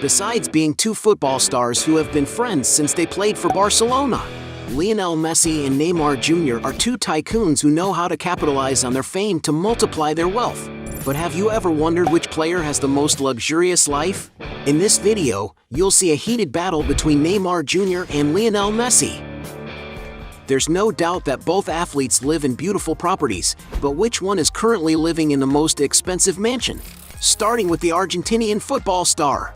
besides being two football stars who have been friends since they played for Barcelona. Lionel Messi and Neymar Jr. are two tycoons who know how to capitalize on their fame to multiply their wealth. But have you ever wondered which player has the most luxurious life? In this video, you'll see a heated battle between Neymar Jr. and Lionel Messi. There's no doubt that both athletes live in beautiful properties, but which one is currently living in the most expensive mansion? Starting with the Argentinian football star.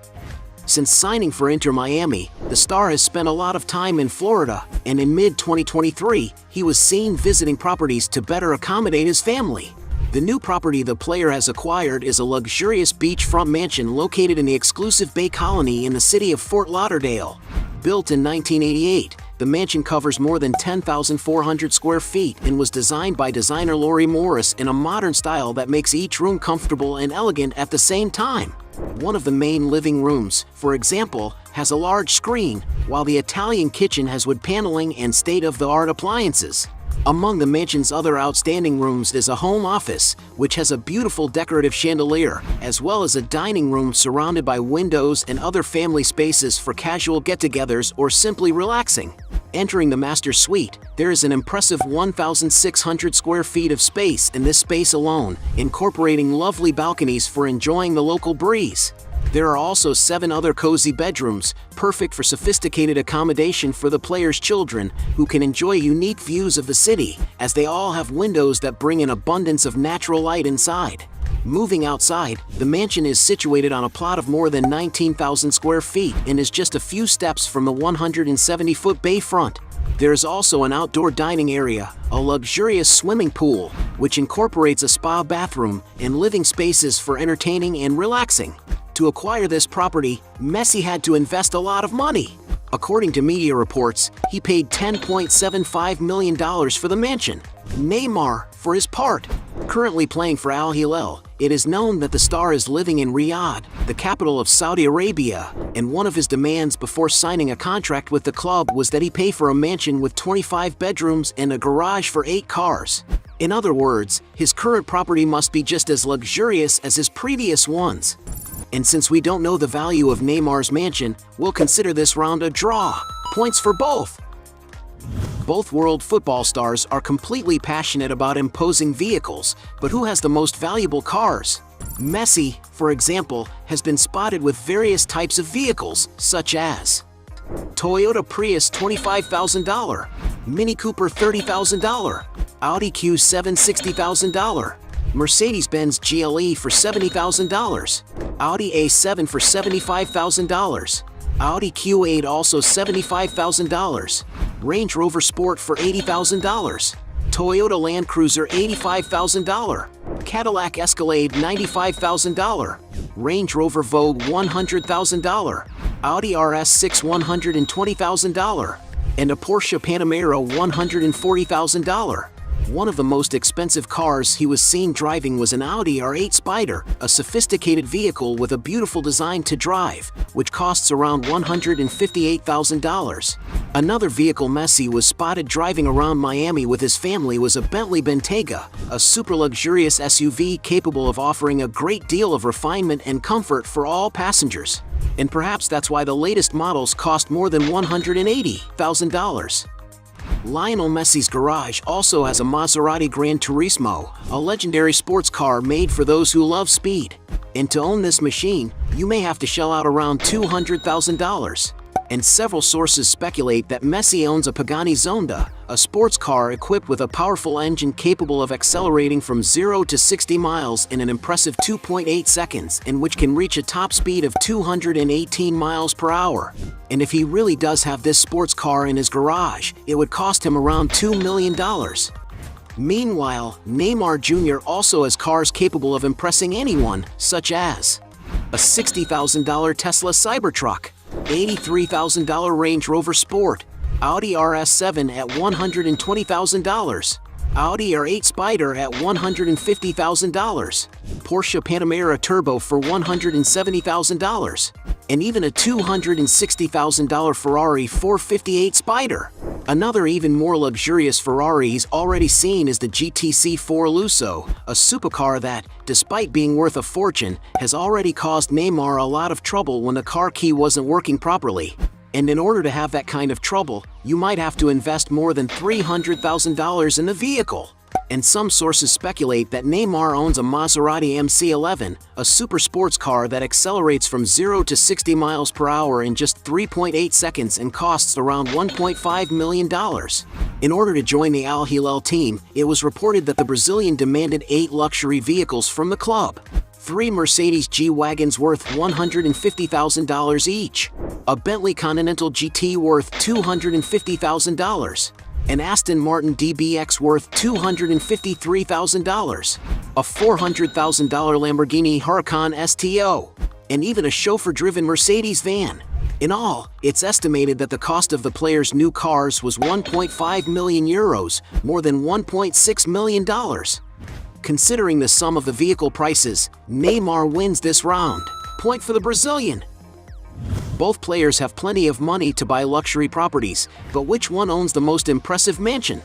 Since signing for Inter Miami, the star has spent a lot of time in Florida, and in mid-2023, he was seen visiting properties to better accommodate his family. The new property the player has acquired is a luxurious beachfront mansion located in the exclusive Bay Colony in the city of Fort Lauderdale. Built in 1988, the mansion covers more than 10,400 square feet and was designed by designer Lori Morris in a modern style that makes each room comfortable and elegant at the same time. One of the main living rooms, for example, has a large screen, while the Italian kitchen has wood paneling and state-of-the-art appliances. Among the mansion's other outstanding rooms is a home office, which has a beautiful decorative chandelier, as well as a dining room surrounded by windows and other family spaces for casual get-togethers or simply relaxing. Entering the master suite, there is an impressive 1,600 square feet of space in this space alone, incorporating lovely balconies for enjoying the local breeze. There are also 7 other cozy bedrooms, perfect for sophisticated accommodation for the player's children, who can enjoy unique views of the city, as they all have windows that bring an abundance of natural light inside. Moving outside, the mansion is situated on a plot of more than 19,000 square feet and is just a few steps from the 170-foot bayfront. There is also an outdoor dining area, a luxurious swimming pool, which incorporates a spa bathroom, and living spaces for entertaining and relaxing. To acquire this property, Messi had to invest a lot of money. According to media reports, he paid $10.75 million for the mansion. Neymar, for his part, currently playing for Al Hilal, it is known that the star is living in Riyadh, the capital of Saudi Arabia, and one of his demands before signing a contract with the club was that he pay for a mansion with 25 bedrooms and a garage for 8 cars. In other words, his current property must be just as luxurious as his previous ones. And since we don't know the value of Neymar's mansion, we'll consider this round a draw. Points for both. Both world football stars are completely passionate about imposing vehicles, but who has the most valuable cars? Messi, for example, has been spotted with various types of vehicles, such as Toyota Prius $25,000, Mini Cooper $30,000, Audi Q7 $60,000, Mercedes-Benz GLE for $70,000, Audi A7 for $75,000, Audi Q8 also $75,000, Range Rover Sport for $80,000, Toyota Land Cruiser $85,000, Cadillac Escalade $95,000, Range Rover Vogue $100,000, Audi RS6 $120,000, and a Porsche Panamera $140,000. One of the most expensive cars he was seen driving was an Audi R8 Spider, a sophisticated vehicle with a beautiful design to drive, which costs around $158,000. Another vehicle Messi was spotted driving around Miami with his family was a Bentley Bentayga, a super luxurious SUV capable of offering a great deal of refinement and comfort for all passengers. And perhaps that's why the latest models cost more than $180,000. Lionel Messi's garage also has a Maserati Gran Turismo, a legendary sports car made for those who love speed. And to own this machine, you may have to shell out around $200,000. And several sources speculate that Messi owns a Pagani Zonda, a sports car equipped with a powerful engine capable of accelerating from 0 to 60 miles in an impressive 2.8 seconds and which can reach a top speed of 218 miles per hour. And if he really does have this sports car in his garage, it would cost him around $2 million. Meanwhile, Neymar Jr. also has cars capable of impressing anyone, such as a $60,000 Tesla Cybertruck, $83,000 Range Rover Sport, Audi RS7 at $120,000, Audi R8 Spider at $150,000, Porsche Panamera Turbo for $170,000, and even a $260,000 Ferrari 458 Spider. Another even more luxurious Ferrari he's already seen is the GTC4 Lusso, a supercar that, despite being worth a fortune, has already caused Neymar a lot of trouble when the car key wasn't working properly. And in order to have that kind of trouble, you might have to invest more than $300,000 in the vehicle. And some sources speculate that Neymar owns a Maserati MC11, a super sports car that accelerates from 0 to 60 miles per hour in just 3.8 seconds and costs around $1.5 million. In order to join the Al Hilal team, it was reported that the Brazilian demanded 8 luxury vehicles from the club. 3 Mercedes G-Wagons worth $150,000 each, a Bentley Continental GT worth $250,000, an Aston Martin DBX worth $253,000, a $400,000 Lamborghini Huracan STO, and even a chauffeur-driven Mercedes van. In all, it's estimated that the cost of the players' new cars was €1.5 million, more than $1.6 million. Considering the sum of the vehicle prices, Neymar wins this round. Point for the Brazilian. Both players have plenty of money to buy luxury properties, but which one owns the most impressive mansion?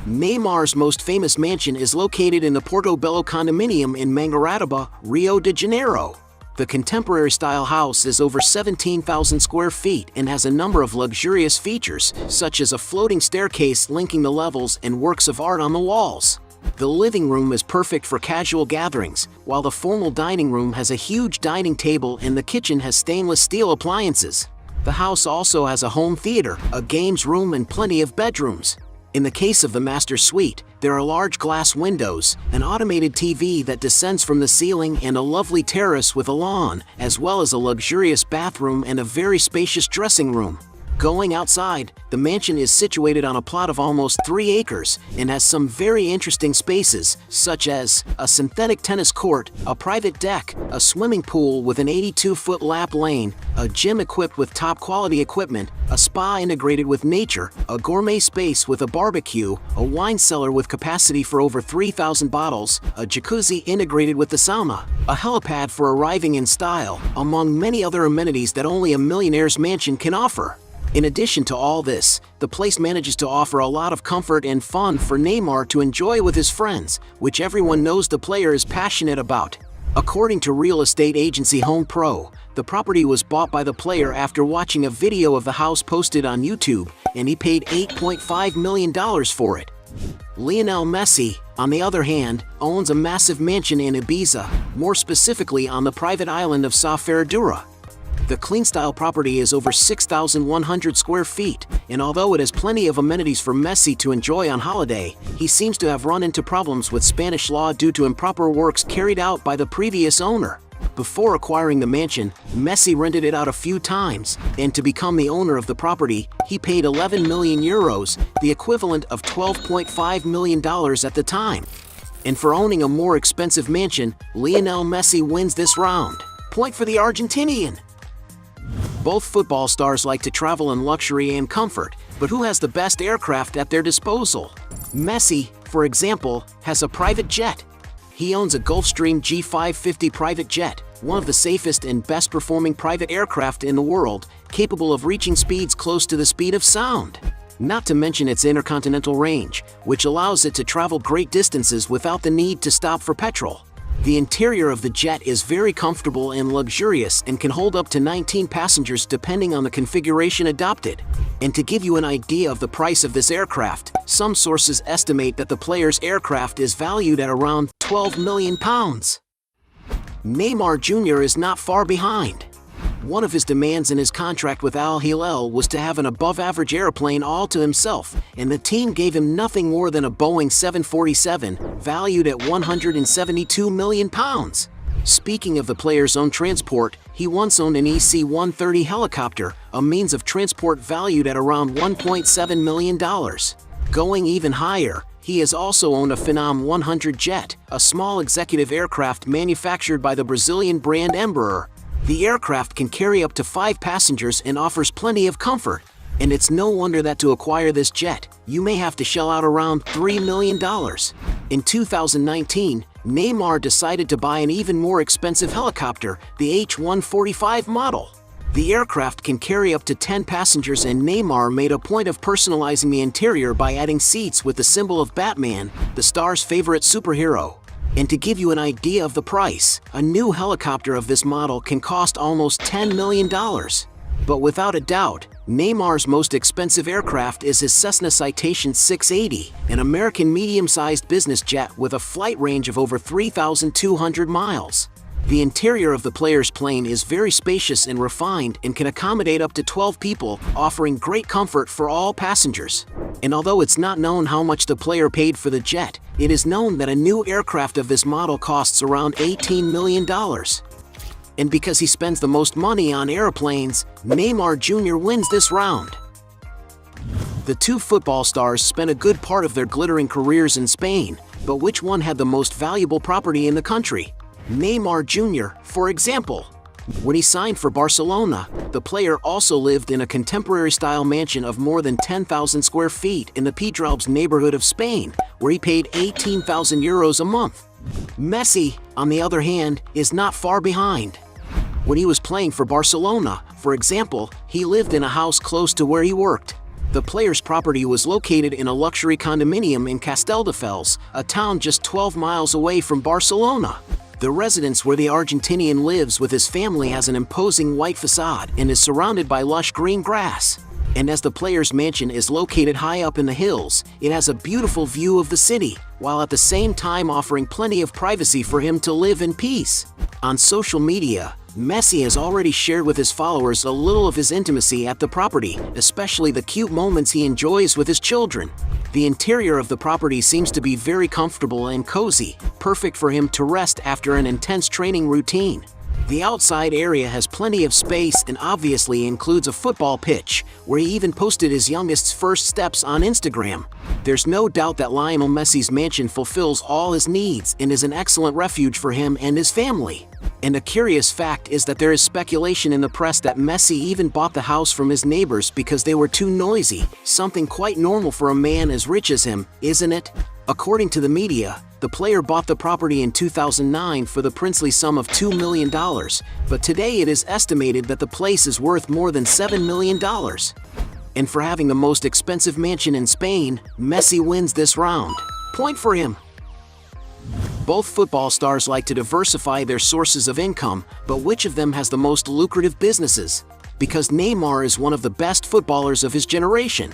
Neymar's most famous mansion is located in the Portobello condominium in Mangaratiba, Rio de Janeiro. The contemporary-style house is over 17,000 square feet and has a number of luxurious features, such as a floating staircase linking the levels and works of art on the walls. The living room is perfect for casual gatherings, while the formal dining room has a huge dining table and the kitchen has stainless steel appliances. The house also has a home theater, a games room, and plenty of bedrooms. In the case of the master suite, there are large glass windows, an automated TV that descends from the ceiling, and a lovely terrace with a lawn, as well as a luxurious bathroom and a very spacious dressing room. Going outside, the mansion is situated on a plot of almost 3 acres and has some very interesting spaces, such as a synthetic tennis court, a private deck, a swimming pool with an 82-foot lap lane, a gym equipped with top-quality equipment, a spa integrated with nature, a gourmet space with a barbecue, a wine cellar with capacity for over 3,000 bottles, a jacuzzi integrated with the sauna, a helipad for arriving in style, among many other amenities that only a millionaire's mansion can offer. In addition to all this, the place manages to offer a lot of comfort and fun for Neymar to enjoy with his friends, which everyone knows the player is passionate about. According to real estate agency Home Pro, the property was bought by the player after watching a video of the house posted on YouTube, and he paid $8.5 million for it. Lionel Messi, on the other hand, owns a massive mansion in Ibiza, more specifically on the private island of Sa Ferradura. The clean-style property is over 6,100 square feet, and although it has plenty of amenities for Messi to enjoy on holiday, he seems to have run into problems with Spanish law due to improper works carried out by the previous owner. Before acquiring the mansion, Messi rented it out a few times, and to become the owner of the property, he paid €11 million, the equivalent of $12.5 million at the time. And for owning a more expensive mansion, Lionel Messi wins this round. Point for the Argentinian. Both football stars like to travel in luxury and comfort, but who has the best aircraft at their disposal? Messi, for example, has a private jet. He owns a Gulfstream G550 private jet, one of the safest and best-performing private aircraft in the world, capable of reaching speeds close to the speed of sound. Not to mention its intercontinental range, which allows it to travel great distances without the need to stop for petrol. The interior of the jet is very comfortable and luxurious and can hold up to 19 passengers depending on the configuration adopted. And to give you an idea of the price of this aircraft, some sources estimate that the player's aircraft is valued at around £12 million. Neymar Jr. is not far behind. One of his demands in his contract with Al Hilal was to have an above-average airplane all to himself, and the team gave him nothing more than a Boeing 747, valued at £172 million. Speaking of the player's own transport, he once owned an EC-130 helicopter, a means of transport valued at around $1.7 million. Going even higher, he has also owned a Phenom 100 jet, a small executive aircraft manufactured by the Brazilian brand Embraer. The aircraft can carry up to 5 passengers and offers plenty of comfort. And it's no wonder that to acquire this jet, you may have to shell out around $3 million. In 2019, Neymar decided to buy an even more expensive helicopter, the H-145 model. The aircraft can carry up to 10 passengers, and Neymar made a point of personalizing the interior by adding seats with the symbol of Batman, the star's favorite superhero. And to give you an idea of the price, a new helicopter of this model can cost almost $10 million. But without a doubt, Neymar's most expensive aircraft is his Cessna Citation 680, an American medium-sized business jet with a flight range of over 3,200 miles. The interior of the player's plane is very spacious and refined and can accommodate up to 12 people, offering great comfort for all passengers. And although it's not known how much the player paid for the jet, it is known that a new aircraft of this model costs around $18 million. And because he spends the most money on airplanes, Neymar Jr. wins this round. The two football stars spent a good part of their glittering careers in Spain, but which one had the most valuable property in the country? Neymar Jr., for example. When he signed for Barcelona, the player also lived in a contemporary-style mansion of more than 10,000 square feet in the Pedralbes neighborhood of Spain, where he paid 18,000 euros a month. Messi, on the other hand, is not far behind. When he was playing for Barcelona, for example, he lived in a house close to where he worked. The player's property was located in a luxury condominium in Castelldefels, a town just 12 miles away from Barcelona. The residence where the Argentinian lives with his family has an imposing white facade and is surrounded by lush green grass. And as the player's mansion is located high up in the hills, it has a beautiful view of the city, while at the same time offering plenty of privacy for him to live in peace. On social media, Messi has already shared with his followers a little of his intimacy at the property, especially the cute moments he enjoys with his children. The interior of the property seems to be very comfortable and cozy, perfect for him to rest after an intense training routine. The outside area has plenty of space and obviously includes a football pitch, where he even posted his youngest's first steps on Instagram. There's no doubt that Lionel Messi's mansion fulfills all his needs and is an excellent refuge for him and his family. And a curious fact is that there is speculation in the press that Messi even bought the house from his neighbors because they were too noisy, something quite normal for a man as rich as him, isn't it? According to the media, the player bought the property in 2009 for the princely sum of $2 million, but today it is estimated that the place is worth more than $7 million. And for having the most expensive mansion in Spain, Messi wins this round. Point for him. Both football stars like to diversify their sources of income, but which of them has the most lucrative businesses? Because Neymar is one of the best footballers of his generation.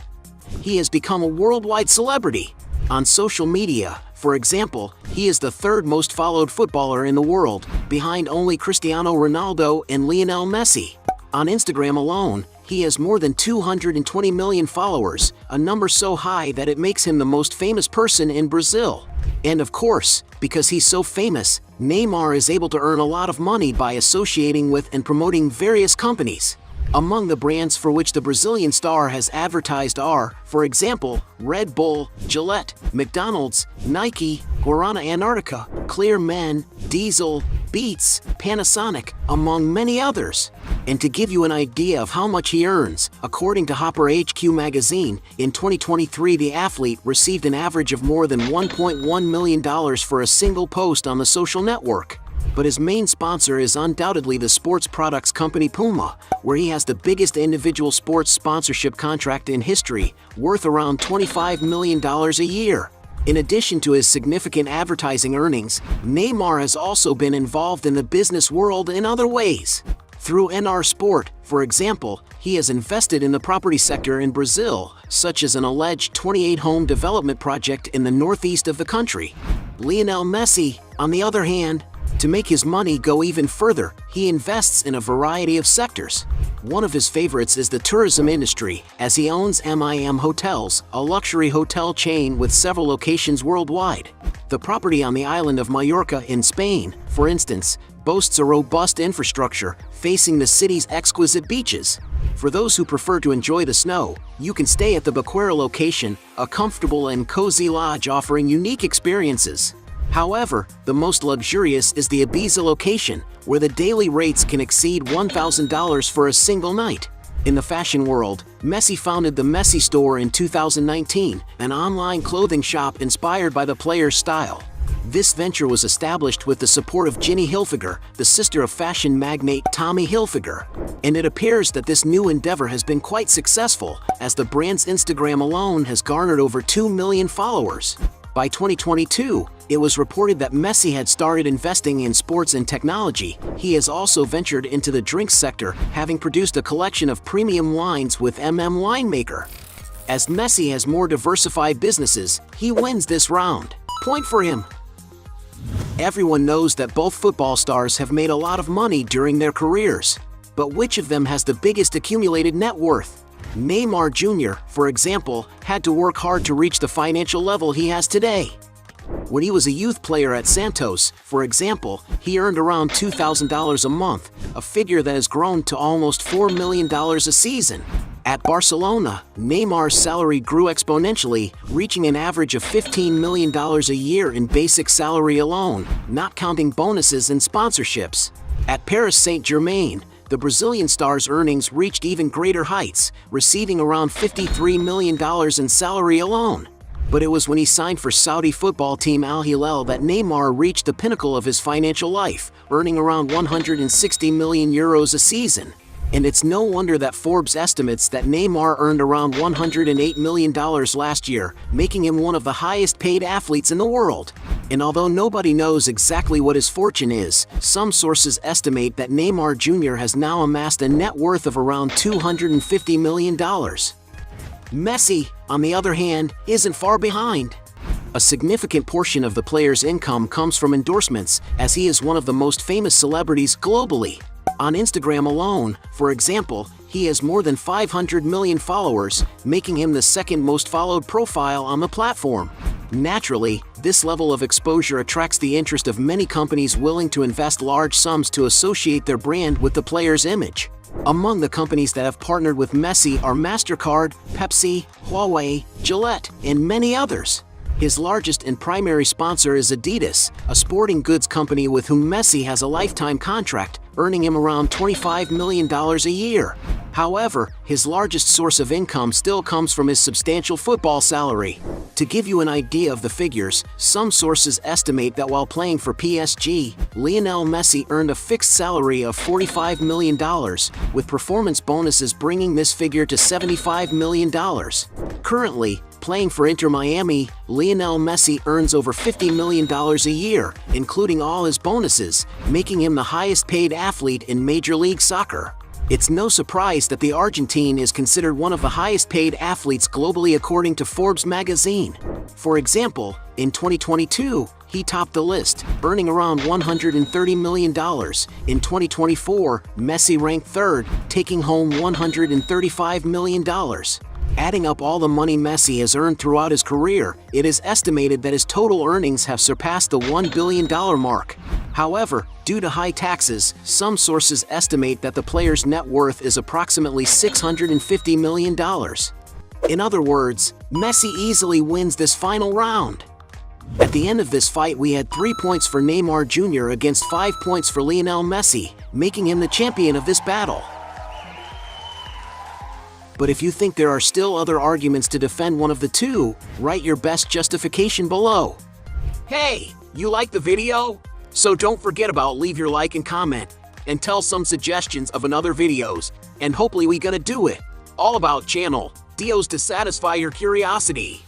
He has become a worldwide celebrity. On social media, for example, he is the third most followed footballer in the world, behind only Cristiano Ronaldo and Lionel Messi. On Instagram alone, he has more than 220 million followers, a number so high that it makes him the most famous person in Brazil. And of course, because he's so famous, Neymar is able to earn a lot of money by associating with and promoting various companies. Among the brands for which the Brazilian star has advertised are, for example, Red Bull, Gillette, McDonald's, Nike, Guarana Antarctica, Clear Men, Diesel, Beats, Panasonic, among many others. And to give you an idea of how much he earns, according to Hopper HQ magazine, in 2023 the athlete received an average of more than $1.1 million for a single post on the social network. But his main sponsor is undoubtedly the sports products company Puma, where he has the biggest individual sports sponsorship contract in history, worth around $25 million a year. In addition to his significant advertising earnings, Neymar has also been involved in the business world in other ways. Through NR Sport, for example, he has invested in the property sector in Brazil, such as an alleged 28-home development project in the northeast of the country. Lionel Messi, on the other hand, to make his money go even further, he invests in a variety of sectors. One of his favorites is the tourism industry, as he owns MIM Hotels, a luxury hotel chain with several locations worldwide. The property on the island of Mallorca in Spain, for instance, boasts a robust infrastructure, facing the city's exquisite beaches. For those who prefer to enjoy the snow, you can stay at the Baquera location, a comfortable and cozy lodge offering unique experiences. However, the most luxurious is the Ibiza location, where the daily rates can exceed $1,000 for a single night. In the fashion world, Messi founded the Messi store in 2019, an online clothing shop inspired by the player's style. This venture was established with the support of Ginny Hilfiger, the sister of fashion magnate Tommy Hilfiger. And it appears that this new endeavor has been quite successful, as the brand's Instagram alone has garnered over 2 million followers. By 2022, it was reported that Messi had started investing in sports and technology. He has also ventured into the drinks sector, having produced a collection of premium wines with Winemaker. As Messi has more diversified businesses, he wins this round. Point for him. Everyone knows that both football stars have made a lot of money during their careers. But which of them has the biggest accumulated net worth? Neymar Jr., for example, had to work hard to reach the financial level he has today. When he was a youth player at Santos, for example, he earned around $2,000 a month, a figure that has grown to almost $4 million a season. At Barcelona, Neymar's salary grew exponentially, reaching an average of $15 million a year in basic salary alone, not counting bonuses and sponsorships. At Paris Saint-Germain, the Brazilian star's earnings reached even greater heights, receiving around $53 million in salary alone. But it was when he signed for Saudi football team Al Hilal that Neymar reached the pinnacle of his financial life, earning around €160 million a season. And it's no wonder that Forbes estimates that Neymar earned around $108 million last year, making him one of the highest paid athletes in the world. And although nobody knows exactly what his fortune is, some sources estimate that Neymar Jr. has now amassed a net worth of around $250 million. Messi, on the other hand, isn't far behind. A significant portion of the player's income comes from endorsements, as he is one of the most famous celebrities globally. On Instagram alone, for example, he has more than 500 million followers, making him the second most followed profile on the platform. Naturally, this level of exposure attracts the interest of many companies willing to invest large sums to associate their brand with the player's image. Among the companies that have partnered with Messi are MasterCard, Pepsi, Huawei, Gillette, and many others. His largest and primary sponsor is Adidas, a sporting goods company with whom Messi has a lifetime contract, earning him around $25 million a year. However, his largest source of income still comes from his substantial football salary. To give you an idea of the figures, some sources estimate that while playing for PSG, Lionel Messi earned a fixed salary of $45 million, with performance bonuses bringing this figure to $75 million. Currently, playing for Inter Miami, Lionel Messi earns over $50 million a year, including all his bonuses, making him the highest-paid athlete in Major League Soccer. It's no surprise that the Argentine is considered one of the highest-paid athletes globally according to Forbes magazine. For example, in 2022, he topped the list, earning around $130 million. In 2024, Messi ranked third, taking home $135 million. Adding up all the money Messi has earned throughout his career, it is estimated that his total earnings have surpassed the $1 billion mark. However, due to high taxes, some sources estimate that the player's net worth is approximately $650 million. In other words, Messi easily wins this final round. At the end of this fight, we had 3 points for Neymar Jr. against 5 points for Lionel Messi, making him the champion of this battle. But if you think there are still other arguments to defend one of the two, write your best justification below. Hey, you like the video? So don't forget about leave your like and comment, and tell some suggestions of another videos, and hopefully we gonna do it. All about channel, Dios to satisfy your curiosity.